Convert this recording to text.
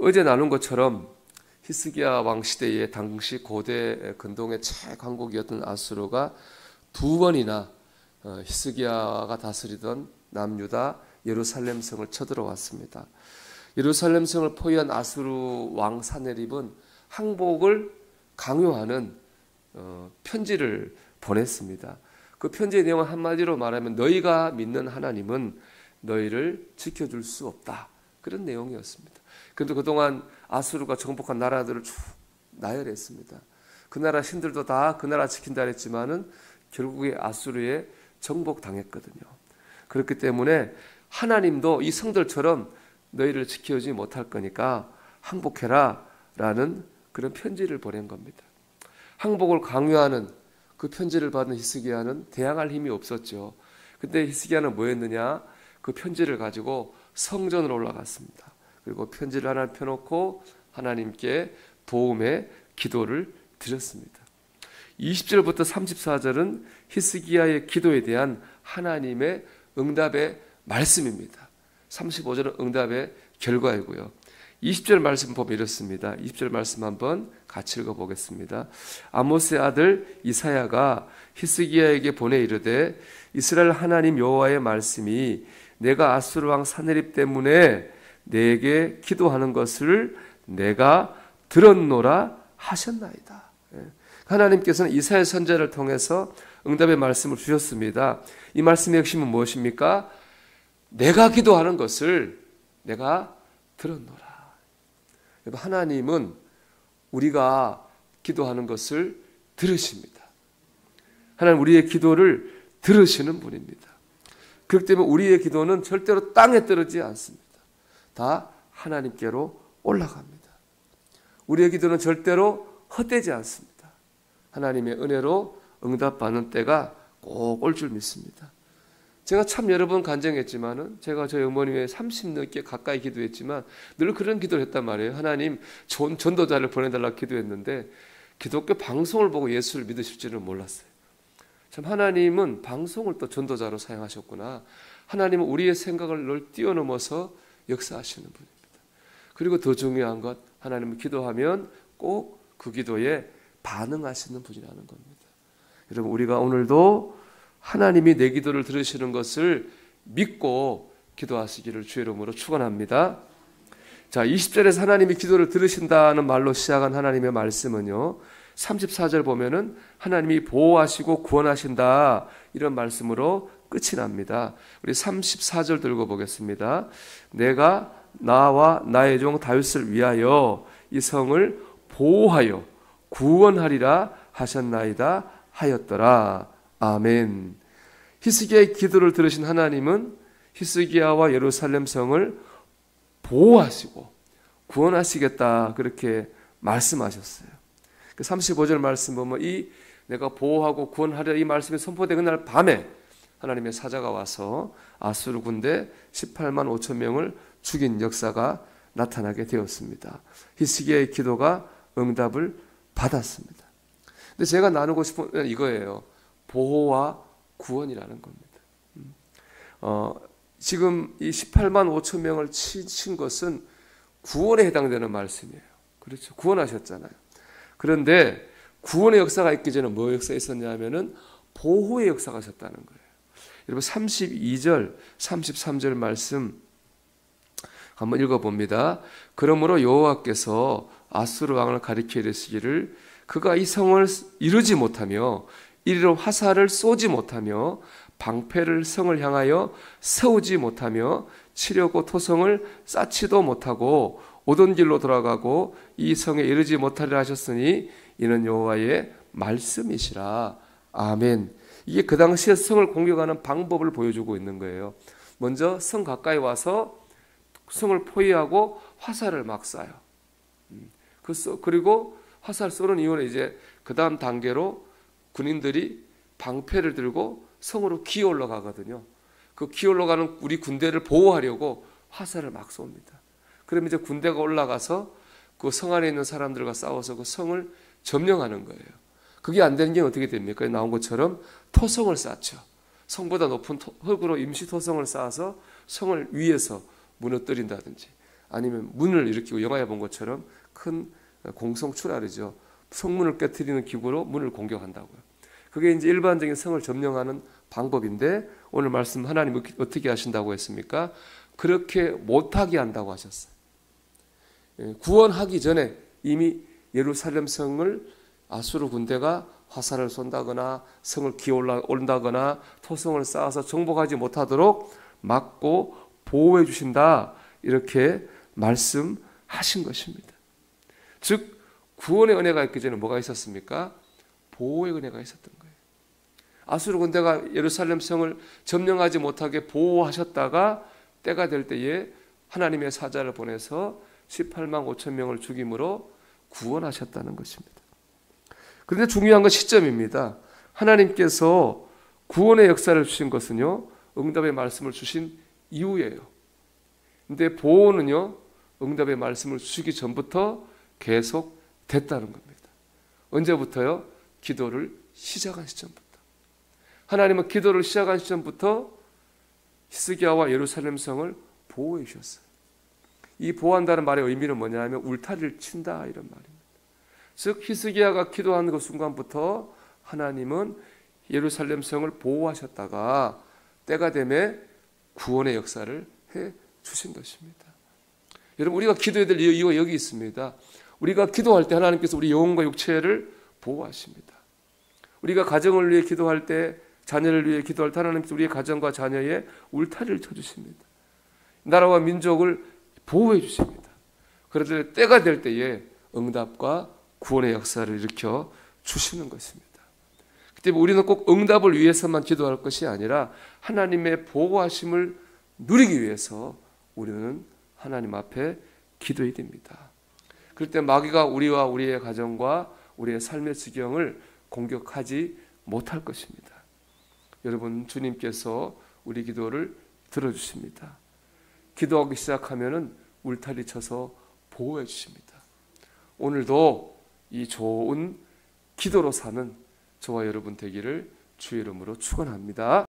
어제 나눈 것처럼 히스기야 왕 시대의 당시 고대 근동의 최강국이었던 아수르가 두 번이나 히스기야가 다스리던 남유다 예루살렘 성을 쳐들어왔습니다. 예루살렘 성을 포위한 아수르 왕 사네립은 항복을 강요하는 편지를 보냈습니다. 그 편지의 내용은 한마디로 말하면 너희가 믿는 하나님은 너희를 지켜줄 수 없다. 그런 내용이었습니다. 그런데 그동안 아수르가 정복한 나라들을 쭉 나열했습니다. 그 나라 신들도 다 그 나라 지킨다 했지만은 결국에 아수르에 정복당했거든요. 그렇기 때문에 하나님도 이 성들처럼 너희를 지켜주지 못할 거니까 항복해라 라는 그런 편지를 보낸 겁니다. 항복을 강요하는 그 편지를 받은 히스기야는 대항할 힘이 없었죠. 근데 히스기야는 뭐 했느냐? 그 편지를 가지고 성전으로 올라갔습니다. 그리고 편지를 하나 펴놓고 하나님께 도움의 기도를 드렸습니다. 20절부터 34절은 히스기야의 기도에 대한 하나님의 응답의 말씀입니다. 35절은 응답의 결과이고요. 20절 말씀 보면 이렇습니다. 20절 말씀 한번 같이 읽어보겠습니다. 아모스의 아들 이사야가 히스기야에게 보내 이르되 이스라엘 하나님 여호와의 말씀이 내가 아수르 왕 사네립 때문에 내게 기도하는 것을 내가 들었노라 하셨나이다. 하나님께서는 이사야 선지자를 통해서 응답의 말씀을 주셨습니다. 이 말씀의 핵심은 무엇입니까? 내가 기도하는 것을 내가 들었노라. 하나님은 우리가 기도하는 것을 들으십니다. 하나님 우리의 기도를 들으시는 분입니다. 그렇기 때문에 우리의 기도는 절대로 땅에 떨어지지 않습니다. 다 하나님께로 올라갑니다. 우리의 기도는 절대로 헛되지 않습니다. 하나님의 은혜로 응답받는 때가 꼭 올 줄 믿습니다. 제가 참 여러 번 간증했지만은 제가 저희 어머님의 30년께 가까이 기도했지만 늘 그런 기도를 했단 말이에요. 하나님 좋은 전도자를 보내달라고 기도했는데 기독교 방송을 보고 예수를 믿으실 줄은 몰랐어요. 참 하나님은 방송을 또 전도자로 사용하셨구나. 하나님은 우리의 생각을 늘 뛰어넘어서 역사하시는 분입니다. 그리고 더 중요한 것, 하나님은 기도하면 꼭 그 기도에 반응하시는 분이라는 겁니다. 여러분 우리가 오늘도 하나님이 내 기도를 들으시는 것을 믿고 기도하시기를 주의 이름으로 축원합니다. 자, 20절에서 하나님이 기도를 들으신다는 말로 시작한 하나님의 말씀은요. 34절 보면은 하나님이 보호하시고 구원하신다 이런 말씀으로 끝이 납니다. 우리 34절 들고 보겠습니다. 내가 나와 나의 종 다윗을 위하여 이 성을 보호하여 구원하리라 하셨나이다 하였더라. 아멘. 히스기야의 기도를 들으신 하나님은 히스기야와 예루살렘 성을 보호하시고 구원하시겠다 그렇게 말씀하셨어요. 35절 말씀 보면 이 내가 보호하고 구원하리라 이 말씀이 선포된 그날 밤에 하나님의 사자가 와서 아수르 군대 18만 5천 명을 죽인 역사가 나타나게 되었습니다. 히스기야의 기도가 응답을 받았습니다. 근데 제가 나누고 싶은 건 이거예요. 보호와 구원이라는 겁니다. 지금 이 18만 5천 명을 친 것은 구원에 해당되는 말씀이에요. 그렇죠. 구원하셨잖아요. 그런데 구원의 역사가 있기 전에 뭐 역사가 있었냐면은 보호의 역사가 있었다는 거예요. 여러분 32절, 33절 말씀 한번 읽어봅니다. 그러므로 여호와께서 아수르 왕을 가리켜 이르시기를 그가 이 성을 이루지 못하며 이리로 화살을 쏘지 못하며 방패를 성을 향하여 세우지 못하며 치려고 토성을 쌓지도 못하고 오던 길로 돌아가고 이 성에 이르지 못하리라 하셨으니 이는 여호와의 말씀이시라. 아멘. 이게 그 당시에 성을 공격하는 방법을 보여주고 있는 거예요. 먼저 성 가까이 와서 성을 포위하고 화살을 막 쏴요. 그리고 화살 쏘는 이유는 이제 그 다음 단계로 군인들이 방패를 들고 성으로 기어 올라가거든요. 그 기어 올라가는 우리 군대를 보호하려고 화살을 막 쏩니다. 그러면 이제 군대가 올라가서 그 성 안에 있는 사람들과 싸워서 그 성을 점령하는 거예요. 그게 안 되는 게 어떻게 됩니까? 나온 것처럼 토성을 쌓죠. 성보다 높은 흙으로 임시 토성을 쌓아서 성을 위에서 무너뜨린다든지 아니면 문을 일으키고 영화에 본 것처럼 큰 공성 출혈이죠. 성문을 깨트리는 기구로 문을 공격한다고요. 그게 이제 일반적인 성을 점령하는 방법인데 오늘 말씀 하나님 어떻게 하신다고 했습니까? 그렇게 못하게 한다고 하셨어요. 구원하기 전에 이미 예루살렘 성을 아수르 군대가 화살을 쏜다거나 성을 기어올다거나 토성을 쌓아서 정복하지 못하도록 막고 보호해 주신다, 이렇게 말씀하신 것입니다. 즉 구원의 은혜가 있기 전에 뭐가 있었습니까? 보호의 은혜가 있었던 거예요. 아수르 군대가 예루살렘 성을 점령하지 못하게 보호하셨다가 때가 될 때에 하나님의 사자를 보내서 18만 5천 명을 죽임으로 구원하셨다는 것입니다. 그런데 중요한 건 시점입니다. 하나님께서 구원의 역사를 주신 것은요, 응답의 말씀을 주신 이후예요. 근데 보호는요, 응답의 말씀을 주시기 전부터 계속 됐다는 겁니다. 언제부터요? 기도를 시작한 시점부터. 하나님은 기도를 시작한 시점부터 히스기야와 예루살렘 성을 보호해 주셨어요. 이 보호한다는 말의 의미는 뭐냐 하면 울타리를 친다, 이런 말입니다. 즉 히스기야가 기도하는 그 순간부터 하나님은 예루살렘 성을 보호하셨다가 때가 되매 구원의 역사를 해 주신 것입니다. 여러분, 우리가 기도해야 될 이유가 여기 있습니다. 우리가 기도할 때 하나님께서 우리 영혼과 육체를 보호하십니다. 우리가 가정을 위해 기도할 때, 자녀를 위해 기도할 때 하나님께서 우리의 가정과 자녀의 울타리를 쳐주십니다. 나라와 민족을 보호해 주십니다. 그런데 때가 될 때에 응답과 구원의 역사를 일으켜 주시는 것입니다. 그때 우리는 꼭 응답을 위해서만 기도할 것이 아니라 하나님의 보호하심을 누리기 위해서 우리는 하나님 앞에 기도해야 됩니다. 그럴 때 마귀가 우리와 우리의 가정과 우리의 삶의 지경을 공격하지 못할 것입니다. 여러분, 주님께서 우리 기도를 들어주십니다. 기도하기 시작하면은 울타리 쳐서 보호해 주십니다. 오늘도 이 좋은 기도로 사는 저와 여러분 되기를 주의 이름으로 축원합니다.